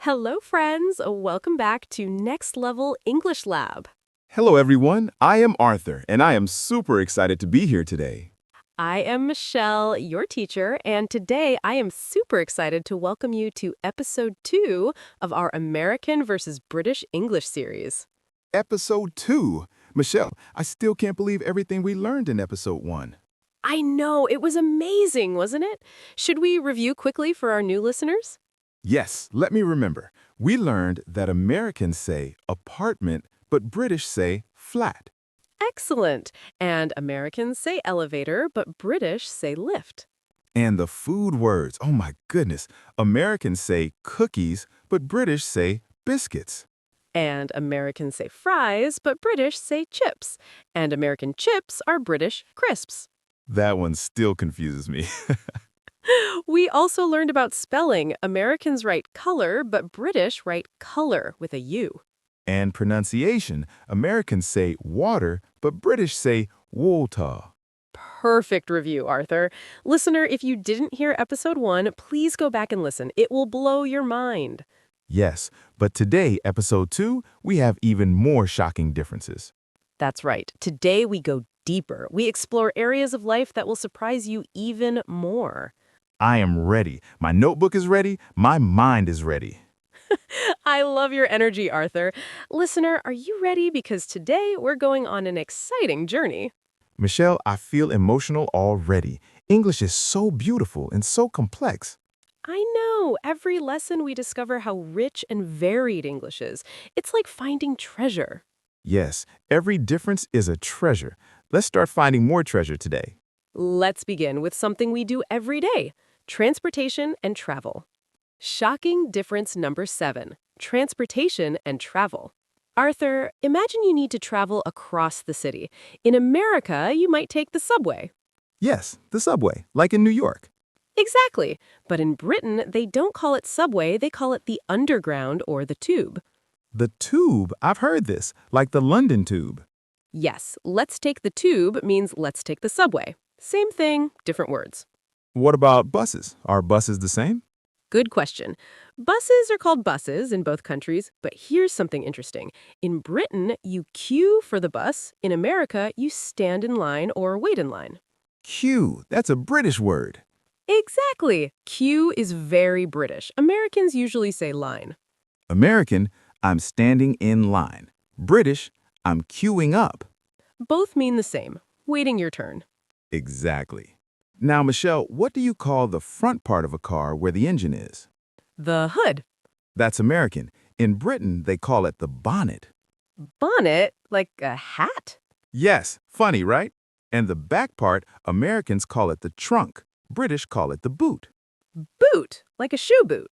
Hello, friends. Welcome back to Next Level English Lab. Hello, everyone. I am Arthur, and I am super excited to be here today. I am Michelle, your teacher, and today I am super excited to welcome you to episode 2 of our American versus British English series. Episode 2. Michelle, I still can't believe everything we learned in episode 1. I know, it was amazing, wasn't it? Should we review quickly for our new listeners? Yes, let me remember. We learned that Americans say apartment, but British say flat. Excellent. And Americans say elevator, but British say lift. And the food words, oh my goodness. Americans say cookies, but British say biscuits. And Americans say fries, but British say chips. And American chips are British crisps. That one still confuses me. We also learned about spelling. Americans write color, but British write color with a U. And pronunciation, Americans say water, but British say water. Perfect review, Arthur. Listener, if you didn't hear episode 1, please go back and listen. It will blow your mind. Yes, but today, episode 2, we have even more shocking differences. That's right. Today we go deeper. We explore areas of life that will surprise you even more. I am ready. My notebook is ready. My mind is ready. I love your energy, Arthur. Listener, are you ready? Because today we're going on an exciting journey. Michelle, I feel emotional already. English is so beautiful and so complex. I know. Every lesson we discover how rich and varied English is. It's like finding treasure. Yes, every difference is a treasure. Let's start finding more treasure today. Let's begin with something we do every day: transportation and travel. Shocking difference number 7, transportation and travel. Arthur, imagine you need to travel across the city. In America, you might take the subway. Yes, the subway, like in New York. Exactly. But in Britain, they don't call it subway, they call it the underground or the tube. The tube, I've heard this, like the London tube. Yes, let's take the tube means let's take the subway. Same thing, different words. What about buses? Are buses the same? Good question. Buses are called buses in both countries, but here's something interesting. In Britain, you queue for the bus. In America, you stand in line or wait in line. Queue, that's a British word. Exactly. Queue is very British. Americans usually say line. American, I'm standing in line. British, I'm queuing up. Both mean the same, waiting your turn. Exactly. Now, Michelle, what do you call the front part of a car where the engine is? The hood. That's American. In Britain, they call it the bonnet. Bonnet, like a hat? Yes, funny, right? And the back part, Americans call it the trunk. British call it the boot. Boot, like a shoe boot.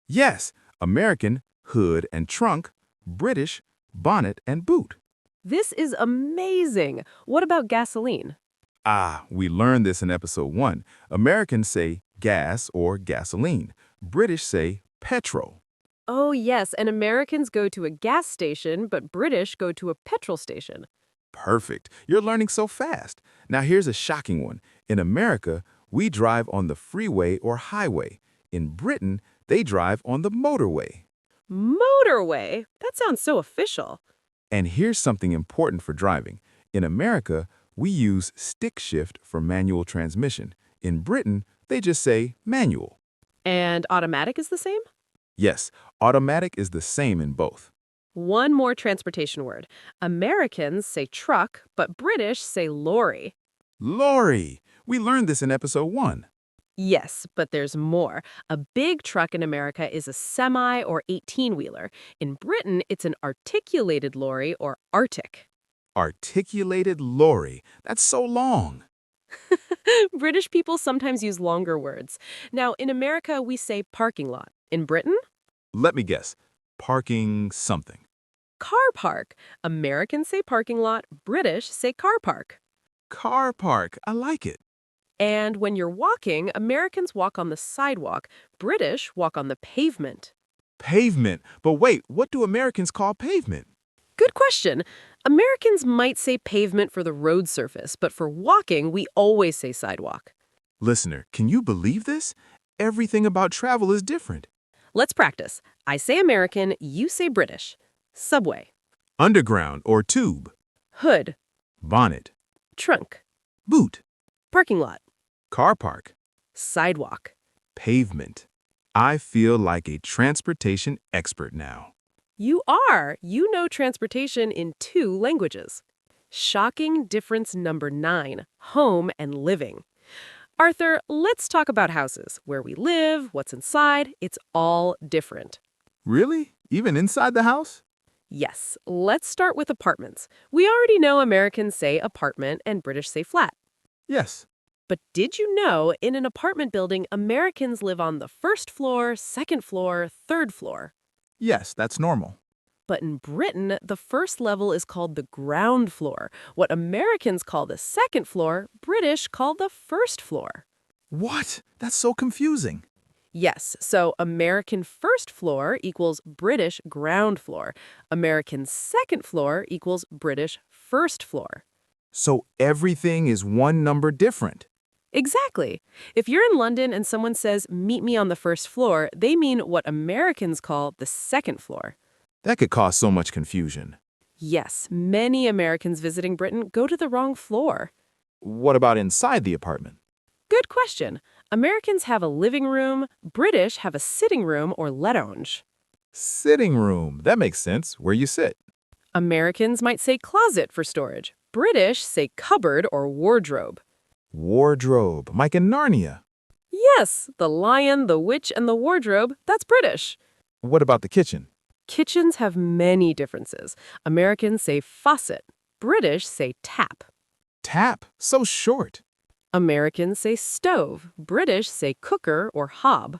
Yes, American, hood and trunk. British, bonnet and boot. This is amazing. What about gasoline? Ah, we learned this in episode 1. Americans say gas or gasoline. British say petrol. Oh, yes, and Americans go to a gas station, but British go to a petrol station. Perfect. You're learning so fast. Now here's a shocking one. In America, we drive on the freeway or highway. In Britain, they drive on the motorway. Motorway? That sounds so official. And here's something important for driving. In America, we use stick shift for manual transmission. In Britain, they just say manual. And automatic is the same? Yes, automatic is the same in both. One more transportation word. Americans say truck, but British say lorry. Lorry! We learned this in episode 1. Yes, but there's more. A big truck in America is a semi or 18-wheeler. In Britain, it's an articulated lorry or Arctic. Articulated lorry. That's so long. British people sometimes use longer words. Now, in America, we say parking lot. In Britain, Let me guess. Parking something. car park. Americans say parking lot, British say car park. Car park. I like it. And when you're walking, Americans walk on the sidewalk, British walk on the pavement. Pavement. But wait, what do Americans call pavement? Good question. Americans might say pavement for the road surface, but for walking, we always say sidewalk. Listener, can you believe this? Everything about travel is different. Let's practice. I say American, you say British. Subway, Underground or tube. hood, Bonnet. trunk, Boot. parking lot, Car park. sidewalk. Pavement. I feel like a transportation expert now. You are. You know transportation in 2 languages. Shocking difference number 9, home and living. Arthur, let's talk about houses. Where we live, what's inside, it's all different. Really? Even inside the house? Yes, let's start with apartments. We already know Americans say apartment and British say flat. Yes. But did you know in an apartment building, Americans live on the first floor, second floor, third floor? Yes, that's normal. But in Britain, the first level is called the ground floor. What Americans call the second floor, British call the first floor. What? That's so confusing. Yes, so American first floor equals British ground floor. American second floor equals British first floor. So everything is one number different. Exactly. If you're in London and someone says, meet me on the first floor, they mean what Americans call the second floor. That could cause so much confusion. Yes, many Americans visiting Britain go to the wrong floor. What about inside the apartment? Good question. Americans have a living room, British have a sitting room or lounge. Sitting room. That makes sense. Where you sit. Americans might say closet for storage. British say cupboard or wardrobe. Wardrobe. Like in Narnia. Yes, the lion, the witch, and the wardrobe, that's British. What about the kitchen? Kitchens have many differences. Americans say faucet. British say tap. Tap. So short. Americans say stove. British say cooker or hob.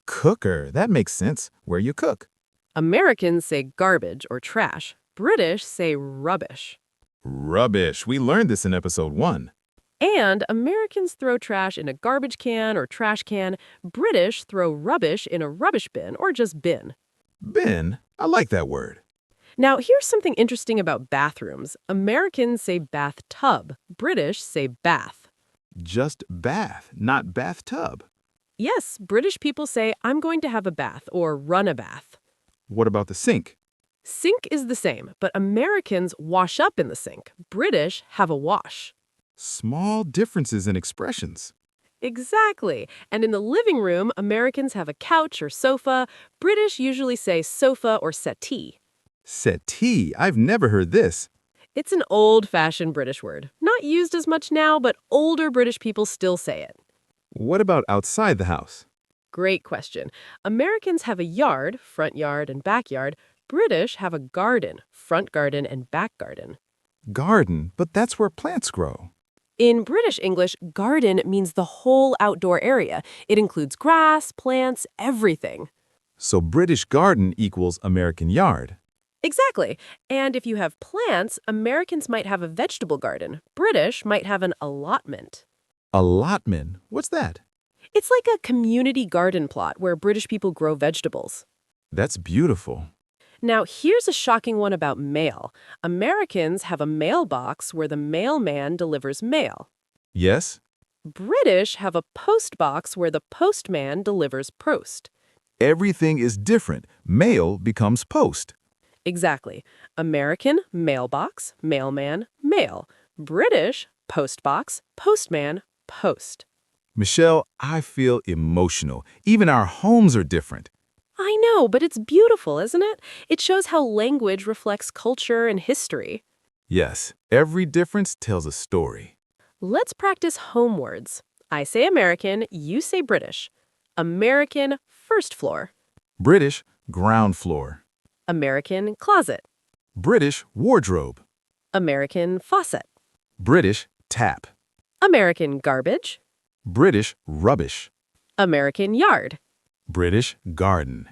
Cooker. That makes sense. Where you cook. Americans say garbage or trash. British say rubbish. Rubbish. We learned this in episode 1. And Americans throw trash in a garbage can or trash can. British throw rubbish in a rubbish bin or just bin. Bin. I like that word. Now, here's something interesting about bathrooms. Americans say bathtub. British say bath. Just bath, not bathtub. Yes, British people say, I'm going to have a bath or run a bath. What about the sink? Sink is the same, but Americans wash up in the sink. British have a wash. Small differences in expressions. Exactly. And in the living room, Americans have a couch or sofa. British usually say sofa or settee. Settee. I've never heard this. It's an old-fashioned British word. Not used as much now, but older British people still say it. What about outside the house? Great question. Americans have a yard, front yard and backyard. British have a garden, front garden and back garden. Garden, but that's where plants grow. In British English, garden means the whole outdoor area. It includes grass, plants, everything. So British garden equals American yard. Exactly. And if you have plants, Americans might have a vegetable garden. British might have an allotment. Allotment? What's that? It's like a community garden plot where British people grow vegetables. That's beautiful. Now, here's a shocking one about mail. Americans have a mailbox where the mailman delivers mail. Yes? British have a postbox where the postman delivers post. Everything is different. Mail becomes post. Exactly. American, mailbox, mailman, mail. British, postbox, postman, post. Michelle, I feel emotional. Even our homes are different. I know, but it's beautiful, isn't it? It shows how language reflects culture and history. Yes, every difference tells a story. Let's practice home words. I say American, you say British. American, first floor. British, ground floor. American, closet. British, wardrobe. American, faucet. British, tap. American, garbage. British, rubbish. American, yard. British, garden.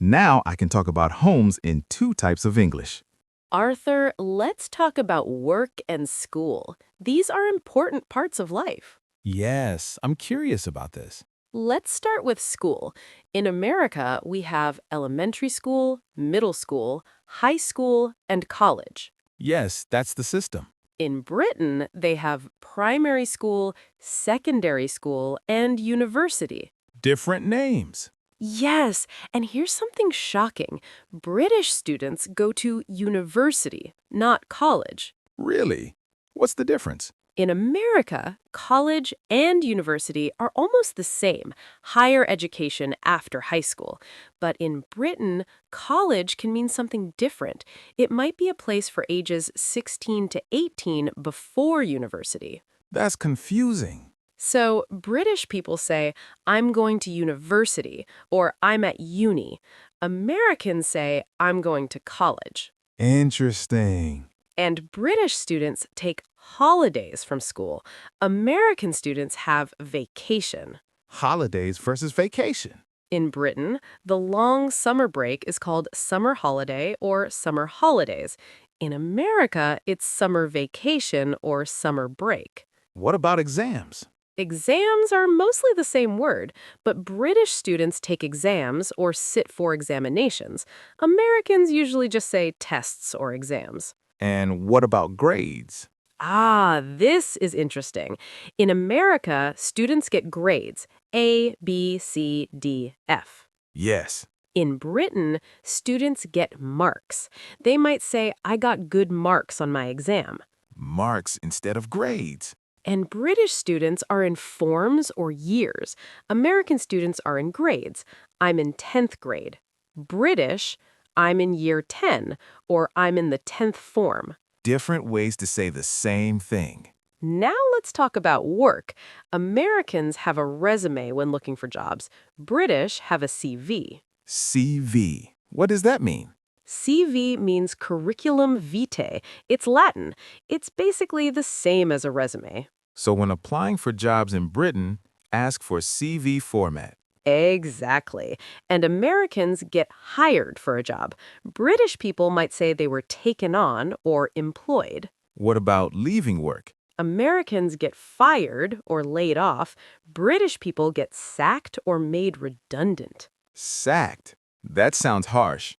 Now I can talk about homes in 2 types of English. Arthur, let's talk about work and school. These are important parts of life. Yes, I'm curious about this. Let's start with school. In America, we have elementary school, middle school, high school, and college. Yes, that's the system. In Britain, they have primary school, secondary school, and university. Different names. Yes, and here's something shocking. British students go to university, not college. Really? What's the difference? In America, college and university are almost the same, higher education after high school. But in Britain, college can mean something different. It might be a place for ages 16 to 18 before university. That's confusing. So, British people say, I'm going to university, or I'm at uni. Americans say, I'm going to college. Interesting. And British students take holidays from school. American students have vacation. Holidays versus vacation. In Britain, the long summer break is called summer holiday or summer holidays. In America, it's summer vacation or summer break. What about exams? Exams are mostly the same word, but British students take exams or sit for examinations. Americans usually just say tests or exams. And what about grades? Ah, this is interesting. In America, students get grades A, B, C, D, F. Yes. In Britain, students get marks. They might say, I got good marks on my exam. Marks instead of grades. And British students are in forms or years. American students are in grades. I'm in 10th grade. British, I'm in year 10, or I'm in the 10th form. Different ways to say the same thing. Now let's talk about work. Americans have a resume when looking for jobs. British have a CV. CV. What does that mean? CV means curriculum vitae. It's Latin. It's basically the same as a resume. So when applying for jobs in Britain, ask for CV format. Exactly. And Americans get hired for a job. British people might say they were taken on or employed. What about leaving work? Americans get fired or laid off. British people get sacked or made redundant. Sacked. That sounds harsh.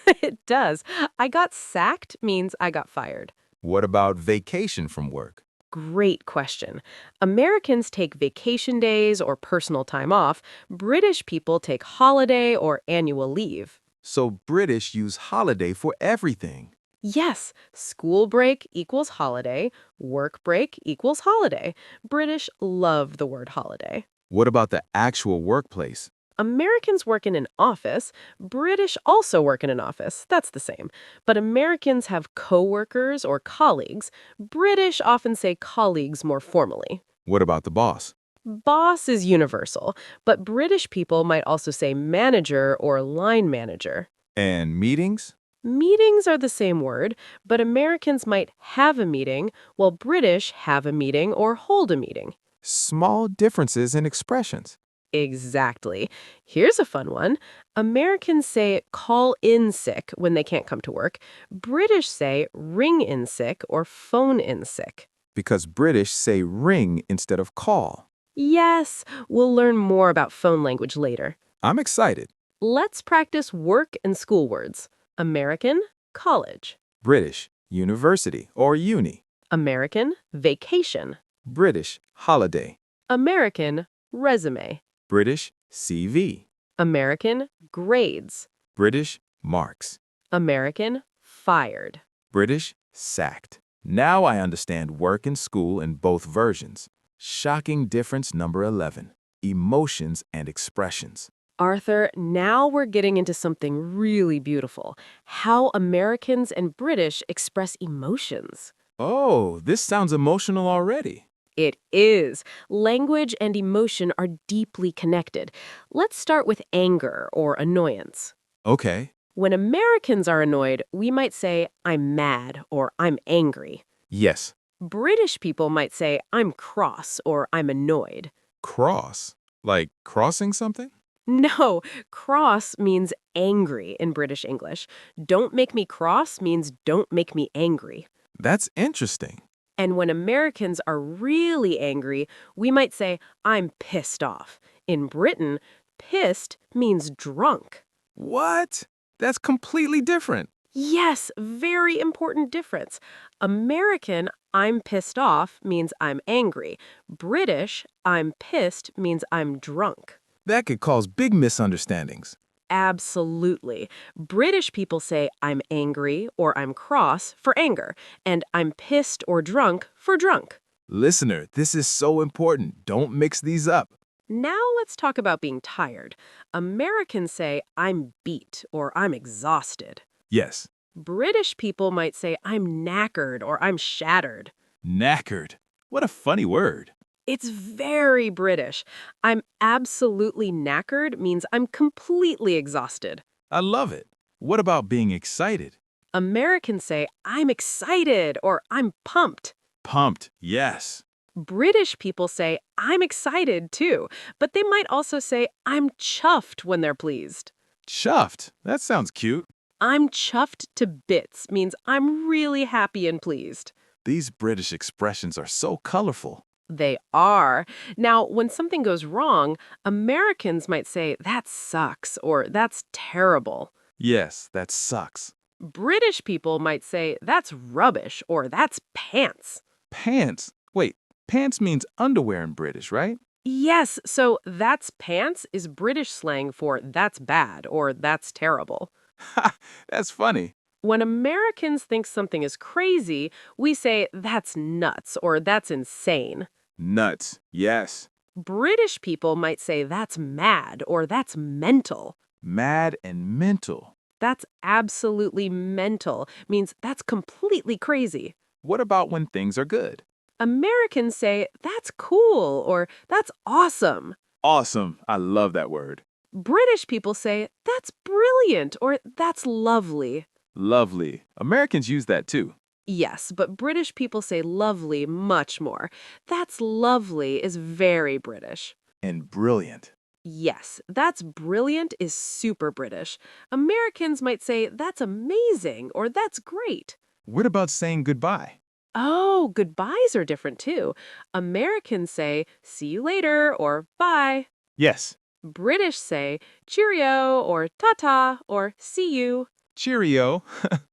It does. I got sacked means I got fired. What about vacation from work? Great question. Americans take vacation days or personal time off. British people take holiday or annual leave. So British use holiday for everything. Yes, school break equals holiday, work break equals holiday. British love the word holiday. What about the actual workplace? Americans work in an office. British also work in an office. That's the same. But Americans have coworkers or colleagues. British often say colleagues more formally. What about the boss? Boss is universal, but British people might also say manager or line manager. And meetings? Meetings are the same word, but Americans might have a meeting, while British have a meeting or hold a meeting. Small differences in expressions. Exactly. Here's a fun one. Americans say call in sick when they can't come to work. British say ring in sick or phone in sick. Because British say ring instead of call. Yes, we'll learn more about phone language later. I'm excited. Let's practice work and school words. American, college. British, university or uni. American, vacation. British, holiday. American, resume. British, CV. American, grades. British, marks. American, fired. British, sacked. Now I understand work and school in both versions. Shocking difference number 11. Emotions and expressions. Arthur, now we're getting into something really beautiful. How Americans and British express emotions. Oh, this sounds emotional already. It is. Language and emotion are deeply connected. Let's start with anger or annoyance. Okay. When Americans are annoyed, we might say, I'm mad or I'm angry. Yes. British people might say, I'm cross or I'm annoyed. Cross. Like crossing something? No, cross means angry in British English. Don't make me cross means don't make me angry. That's interesting. And when Americans are really angry, we might say, I'm pissed off. In Britain, pissed means drunk. What? That's completely different. Yes, very important difference. American, I'm pissed off means I'm angry. British, I'm pissed means I'm drunk. That could cause big misunderstandings. Absolutely. British people say I'm angry or I'm cross for anger, and I'm pissed or drunk for drunk. Listener, this is so important. Don't mix these up. Now let's talk about being tired. Americans say I'm beat or I'm exhausted. Yes, British people might say I'm knackered or I'm shattered. knackered. What a funny word. It's very British. I'm absolutely knackered means I'm completely exhausted. I love it. What about being excited? Americans say I'm excited or I'm pumped. Pumped, yes. British people say I'm excited too, but they might also say I'm chuffed when they're pleased. Chuffed. That sounds cute. I'm chuffed to bits means I'm really happy and pleased. These British expressions are so colorful. They are. Now, when something goes wrong, Americans might say that sucks or that's terrible. Yes, that sucks. British people might say that's rubbish or that's pants. Pants. Wait, pants means underwear in British, right? Yes, so that's pants is British slang for that's bad or that's terrible. Ha, that's funny. When Americans think something is crazy, we say that's nuts or that's insane. Nuts. Yes. British people might say that's mad or that's mental. Mad and mental. That's absolutely mental, means that's completely crazy. What about when things are good? Americans say that's cool or that's awesome. Awesome. I love that word. British people say that's brilliant or that's lovely. Lovely. Americans use that too. Yes, but British people say lovely much more. That's lovely is very British. And brilliant. Yes, that's brilliant is super British. Americans might say that's amazing or that's great. What about saying goodbye? Oh, goodbyes are different too. Americans say see you later or bye. Yes. British say cheerio or ta-ta or see you. Cheerio.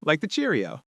Like the Cheerio.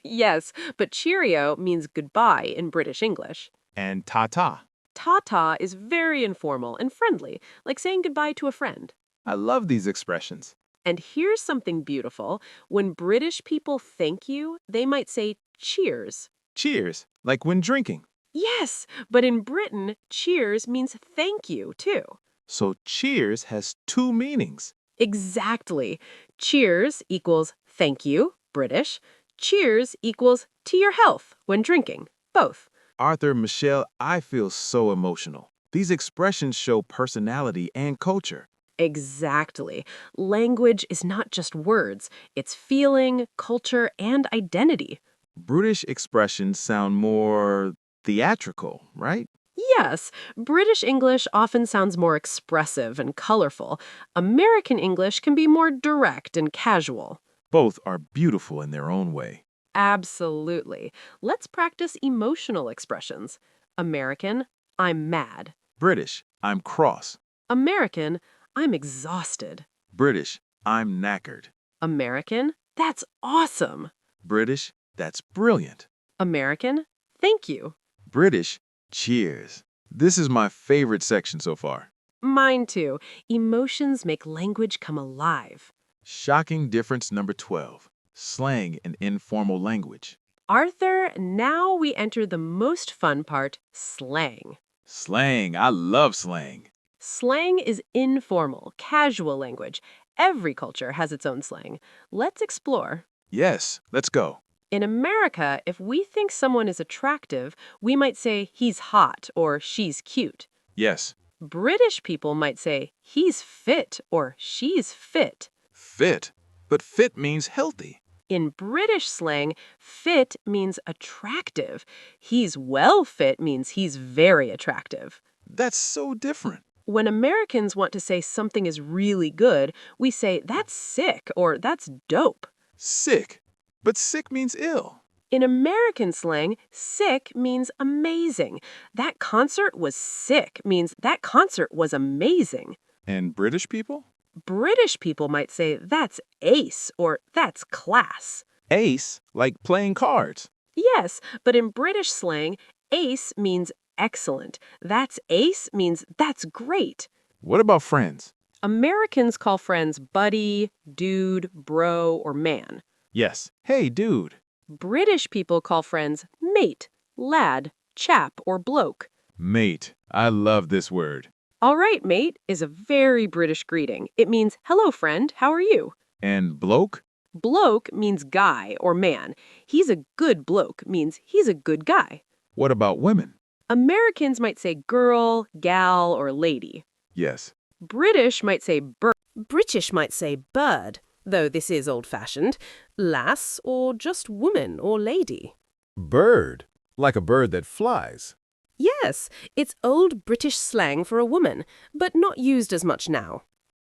Yes, but cheerio means goodbye in British English. And ta-ta. Ta-ta is very informal and friendly, like saying goodbye to a friend. I love these expressions. And here's something beautiful. When British people thank you, they might say cheers. Cheers. Like when drinking. Yes, but in Britain, cheers means thank you, too. So cheers has two meanings. Exactly. Cheers equals thank you, British. Cheers equals to your health when drinking, both. Arthur, Michelle, I feel so emotional. These expressions show personality and culture. Exactly. Language is not just words, it's feeling, culture, and identity. British expressions sound more theatrical, right? Yes, British English often sounds more expressive and colorful. American English can be more direct and casual. Both are beautiful in their own way. Absolutely. Let's practice emotional expressions. American, I'm mad. British, I'm cross. American, I'm exhausted. British, I'm knackered. American, that's awesome. British, that's brilliant. American, thank you. British, cheers. This is my favorite section so far. Mine too. Emotions make language come alive. Shocking difference number 12. Slang and informal language. Arthur, now we enter the most fun part, slang. Slang, I love slang. Slang is informal, casual language. Every culture has its own slang. Let's explore. Yes, let's go. In America, if we think someone is attractive, we might say he's hot or she's cute. Yes, British people might say he's fit or she's fit. fit. But fit means healthy. In British slang, fit means attractive. He's well fit means he's very attractive. That's so different. When Americans want to say something is really good, we say that's sick or that's dope. Sick. But sick means ill. In American slang, sick means amazing. That concert was sick means that concert was amazing. And British people? British people might say that's ace or that's class. Ace, like playing cards. Yes, but in British slang, ace means excellent. That's ace means that's great. What about friends? Americans call friends buddy, dude, bro, or man. Yes. Hey, dude. British people call friends mate, lad, chap, or bloke. Mate. I love this word. All right, mate is a very British greeting. It means, hello, friend, how are you? And bloke? Bloke means guy or man. He's a good bloke means he's a good guy. What about women? Americans might say girl, gal, or lady. Yes. British might say bird. British might say bird, though this is old-fashioned, lass, or just woman or lady. Bird, like a bird that flies. Yes, it's old British slang for a woman, but not used as much now.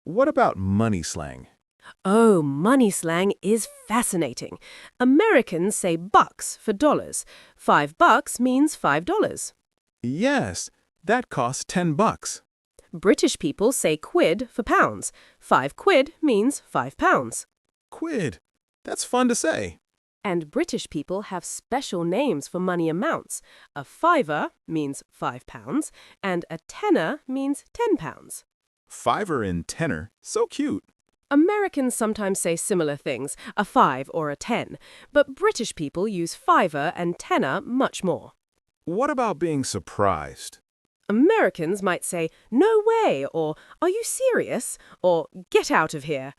What about money slang? Oh, money slang is fascinating. Americans say bucks for dollars. $5 means $5. Yes, that costs $10. British people say quid for pounds. 5 quid means £5. Quid. That's fun to say. And British people have special names for money amounts. A fiver means £5, and a tenner means £10. Fiver and tenner. So cute. Americans sometimes say similar things, a 5 or a 10, but British people use fiver and tenner much more. What about being surprised? Americans might say, no way, or are you serious, or get out of here.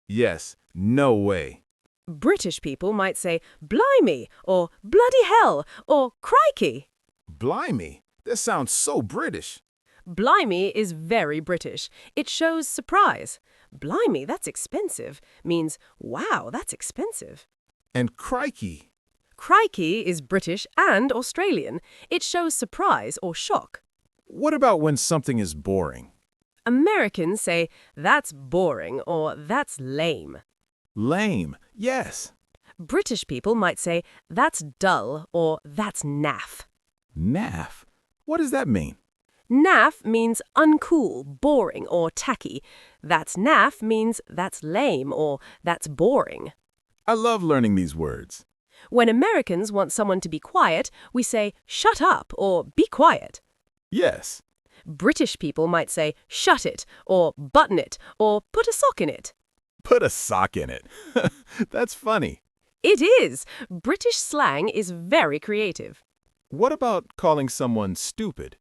Yes, no way. British people might say, blimey, or bloody hell, or crikey. Blimey, that sounds so British. Blimey is very British. It shows surprise. Blimey, that's expensive means, wow, that's expensive. And crikey. Crikey is British and Australian. It shows surprise or shock. What about when something is boring? Americans say, that's boring or that's lame. Lame, yes. British people might say, that's dull or that's naff. Naff. What does that mean? Naff means uncool, boring, or tacky. That's naff means that's lame or that's boring. I love learning these words. When Americans want someone to be quiet, we say, shut up or be quiet. Yes. British people might say, shut it or button it or put a sock in it. Put a sock in it. That's funny. It is. British slang is very creative. What about calling someone stupid?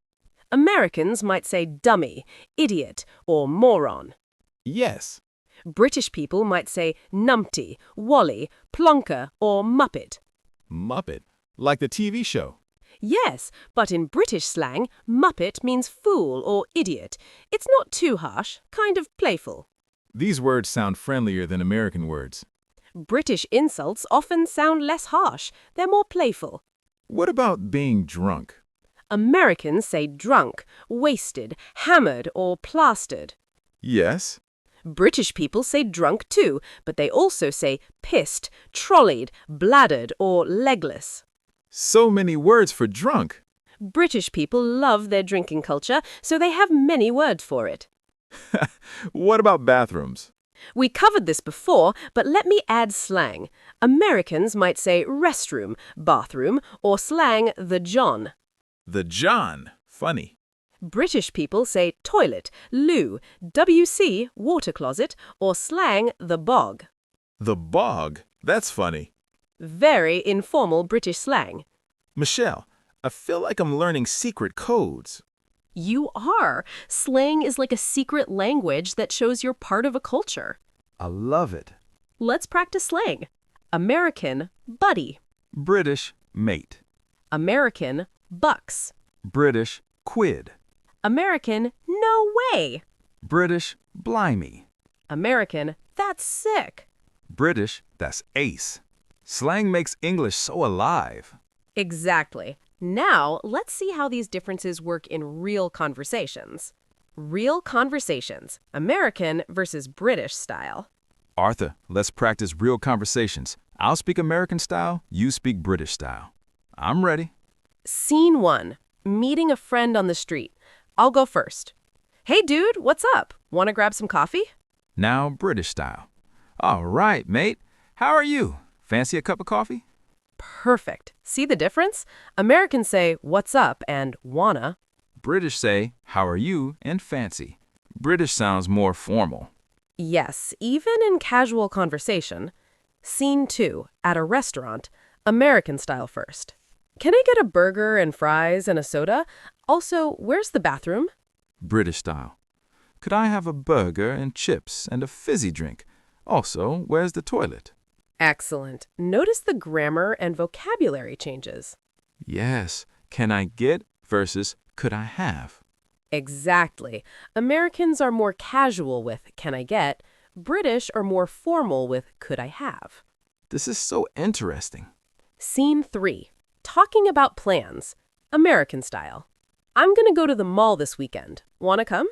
Americans might say dummy, idiot, or moron. Yes. British people might say numpty, wally, plonker, or muppet. Muppet, like the TV show. Yes, but in British slang, muppet means fool or idiot. It's not too harsh, kind of playful. These words sound friendlier than American words. British insults often sound less harsh. They're more playful. What about being drunk? Americans say drunk, wasted, hammered, or plastered. Yes. British people say drunk too, but they also say pissed, trolleyed, bladdered, or legless. So many words for drunk. British people love their drinking culture, so they have many words for it. What about bathrooms? We covered this before, but let me add slang. Americans might say restroom, bathroom, or slang the John. The John. Funny. British people say toilet, loo, WC, water closet, or slang the bog. The bog. That's funny. Very informal British slang. Michelle, I feel like I'm learning secret codes. You are. Slang is like a secret language that shows you're part of a culture. I love it. Let's practice slang. American, buddy. British, mate. American, bucks. British, quid. American, no way. British, blimey. American, that's sick. British, that's ace. Slang makes English so alive. Exactly. Now, let's see how these differences work in real conversations. Real conversations, American versus British style. Arthur, let's practice real conversations. I'll speak American style, you speak British style. I'm ready. Scene 1. Meeting a friend on the street. I'll go first. Hey dude, what's up? Want to grab some coffee? Now British style. All right, mate. How are you? Fancy a cup of coffee? Perfect. See the difference? Americans say, what's up, and wanna. British say, how are you, and fancy. British sounds more formal. Yes, even in casual conversation. Scene 2, at a restaurant, American style first. Can I get a burger and fries and a soda? Also, where's the bathroom? British style. Could I have a burger and chips and a fizzy drink? Also, where's the toilet? Excellent. Notice the grammar and vocabulary changes. Yes. Can I get versus could I have? Exactly. Americans are more casual with can I get? British are more formal with could I have? This is so interesting. Scene 3. Talking about plans. American style. I'm gonna go to the mall this weekend. Wanna come?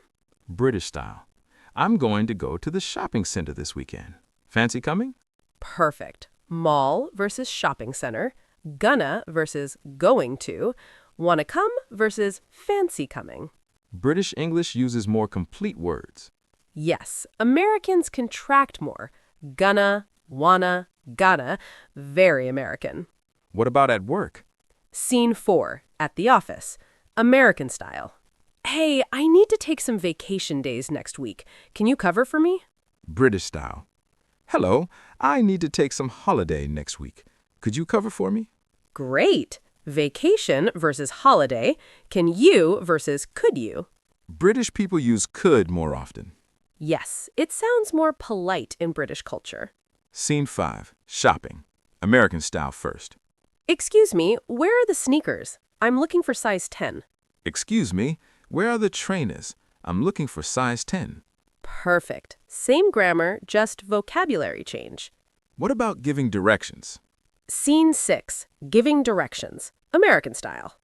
British style. I'm going to go to the shopping center this weekend. Fancy coming? Perfect. Mall versus shopping center. Gonna versus going to. Wanna come versus fancy coming. British English uses more complete words. Yes, Americans contract more. Gonna, wanna, gotta. Very American. What about at work? Scene 4, at the office. American style. Hey, I need to take some vacation days next week. Can you cover for me? British style. Hello, I need to take some holiday next week. Could you cover for me? Great. Vacation versus holiday. Can you versus could you? British people use could more often. Yes, it sounds more polite in British culture. Scene 5. Shopping. American style first. Excuse me, where are the sneakers? I'm looking for size 10. Excuse me, where are the trainers? I'm looking for size 10. Perfect. Same grammar, just vocabulary change. What about giving directions? Scene 6, giving directions. American style.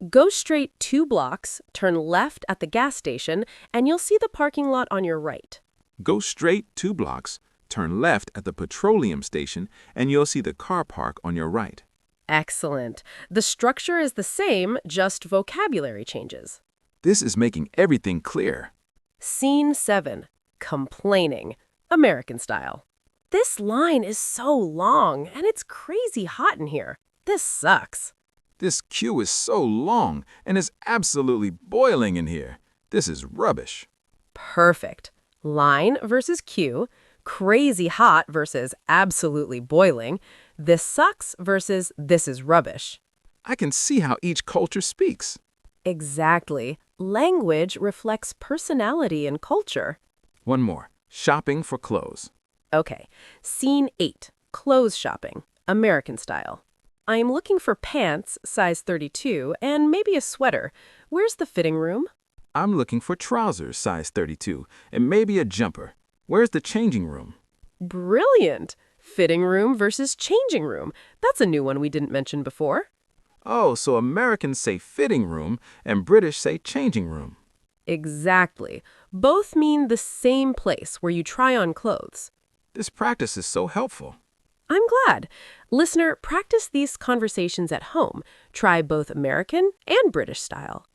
Go straight 2 blocks, turn left at the gas station, and you'll see the parking lot on your right. Go straight 2 blocks, turn left at the petroleum station, and you'll see the car park on your right. Excellent. The structure is the same, just vocabulary changes. This is making everything clear. Scene 7, complaining. American style. This line is so long, and it's crazy hot in here. This sucks. This queue is so long, and it's absolutely boiling in here. This is rubbish. Perfect. Line versus queue. Crazy hot versus absolutely boiling. This sucks versus this is rubbish. I can see how each culture speaks. Exactly. Language reflects personality and culture. One more. Shopping for clothes. Okay. Scene 8. Clothes shopping. American style. I am looking for pants, size 32, and maybe a sweater. Where's the fitting room? I'm looking for trousers, size 32, and maybe a jumper. Where's the changing room? Brilliant! Fitting room versus changing room. That's a new one we didn't mention before. Oh, so Americans say fitting room and British say changing room. Exactly. Both mean the same place where you try on clothes. This practice is so helpful. I'm glad. Listener, practice these conversations at home. Try both American and British style.